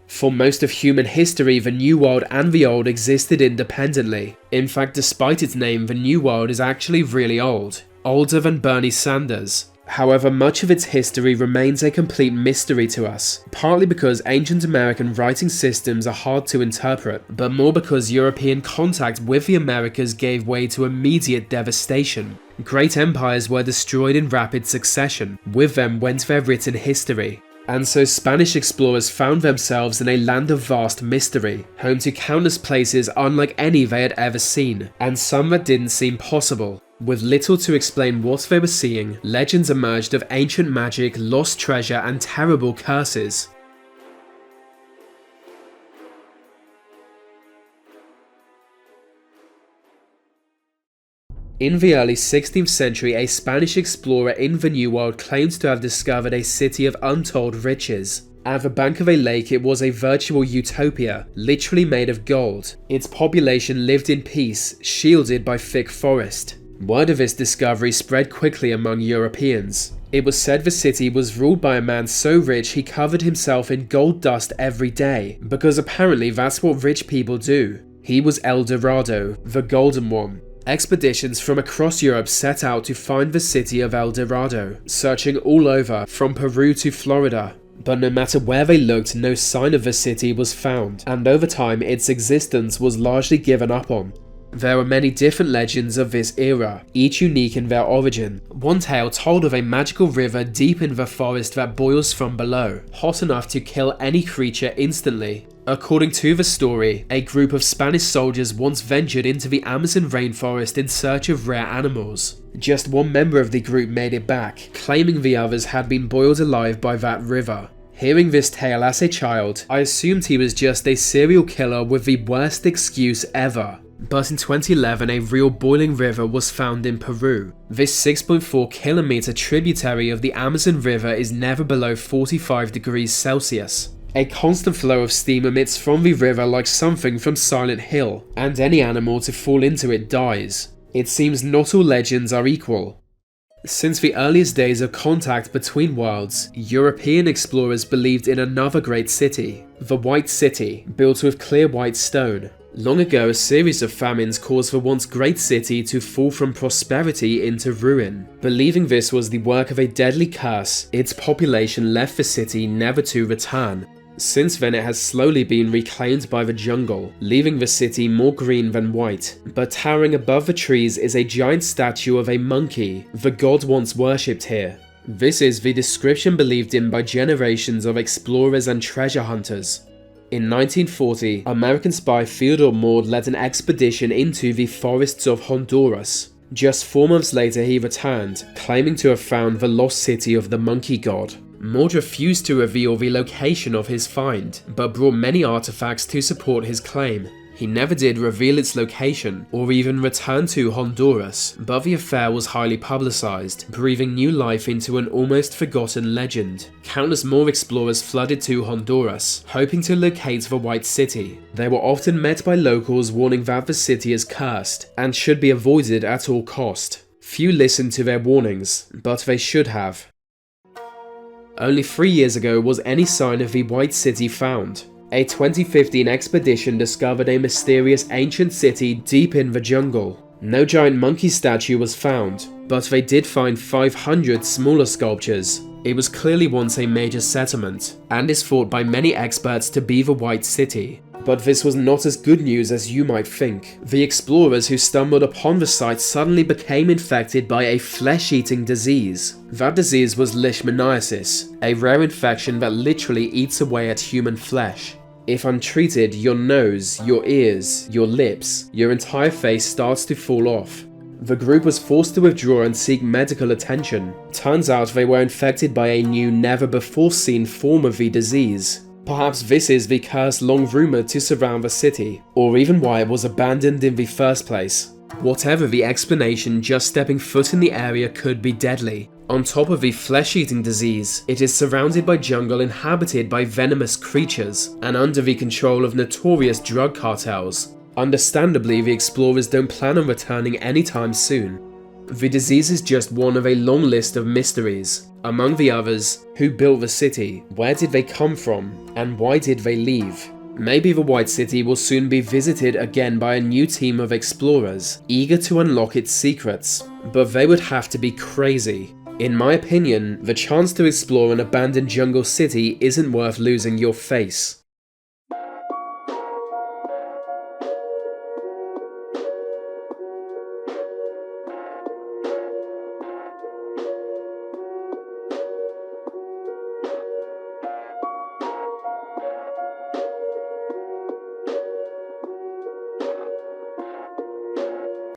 For most of human history, the New World and the Old existed independently. In fact, despite its name, the New World is actually really old, older than Bernie Sanders. However, much of its history remains a complete mystery to us, partly because ancient American writing systems are hard to interpret, but more because European contact with the Americas gave way to immediate devastation. Great empires were destroyed in rapid succession, with them went their written history. And so Spanish explorers found themselves in a land of vast mystery, home to countless places unlike any they had ever seen, and some that didn't seem possible. With little to explain what they were seeing, legends emerged of ancient magic, lost treasure, and terrible curses. In the early 16th century, a Spanish explorer in the New World claimed to have discovered a city of untold riches. At the bank of a lake, it was a virtual utopia, literally made of gold. Its population lived in peace, shielded by thick forest. Word of this discovery spread quickly among Europeans. It was said the city was ruled by a man so rich he covered himself in gold dust every day, because apparently that's what rich people do. He was Eldorado, the Golden One. Expeditions from across Europe set out to find the city of Eldorado, searching all over, from Peru to Florida. But no matter where they looked, no sign of the city was found, and over time its existence was largely given up on. There are many different legends of this era, each unique in their origin. One tale told of a magical river deep in the forest that boils from below, hot enough to kill any creature instantly. According to the story, a group of Spanish soldiers once ventured into the Amazon rainforest in search of rare animals. Just one member of the group made it back, claiming the others had been boiled alive by that river. Hearing this tale as a child, I assumed he was just a serial killer with the worst excuse ever. But in 2011, a real boiling river was found in Peru. This 6.4-kilometer tributary of the Amazon River is never below 45 degrees Celsius. A constant flow of steam emits from the river like something from Silent Hill, and any animal to fall into it dies. It seems not all legends are equal. Since the earliest days of contact between worlds, European explorers believed in another great city, the White City, built with clear white stone. Long ago, a series of famines caused the once great city to fall from prosperity into ruin. Believing this was the work of a deadly curse, its population left the city never to return. Since then, it has slowly been reclaimed by the jungle, leaving the city more green than white. But towering above the trees is a giant statue of a monkey, the god once worshipped here. This is the description believed in by generations of explorers and treasure hunters. In 1940, American spy Theodore Maud led an expedition into the forests of Honduras. Just 4 months later, he returned, claiming to have found the lost city of the monkey god. Maud refused to reveal the location of his find, but brought many artifacts to support his claim. He never did reveal its location, or even return to Honduras, but the affair was highly publicized, breathing new life into an almost forgotten legend. Countless more explorers flooded to Honduras, hoping to locate the White City. They were often met by locals warning that the city is cursed, and should be avoided at all cost. Few listened to their warnings, but they should have. Only 3 years ago was any sign of the White City found. A 2015 expedition discovered a mysterious ancient city deep in the jungle. No giant monkey statue was found, but they did find 500 smaller sculptures. It was clearly once a major settlement, and is thought by many experts to be the White City. But this was not as good news as you might think. The explorers who stumbled upon the site suddenly became infected by a flesh-eating disease. That disease was leishmaniasis, a rare infection that literally eats away at human flesh. If untreated, your nose, your ears, your lips, your entire face starts to fall off. The group was forced to withdraw and seek medical attention. Turns out they were infected by a new, never-before-seen form of the disease. Perhaps this is the curse long rumoured to surround the city, or even why it was abandoned in the first place. Whatever the explanation, just stepping foot in the area could be deadly. On top of the flesh-eating disease, it is surrounded by jungle inhabited by venomous creatures, and under the control of notorious drug cartels. Understandably, the explorers don't plan on returning anytime soon. The disease is just one of a long list of mysteries. Among the others, who built the city, where did they come from, and why did they leave? Maybe the White City will soon be visited again by a new team of explorers, eager to unlock its secrets, but they would have to be crazy. In my opinion, the chance to explore an abandoned jungle city isn't worth losing your face.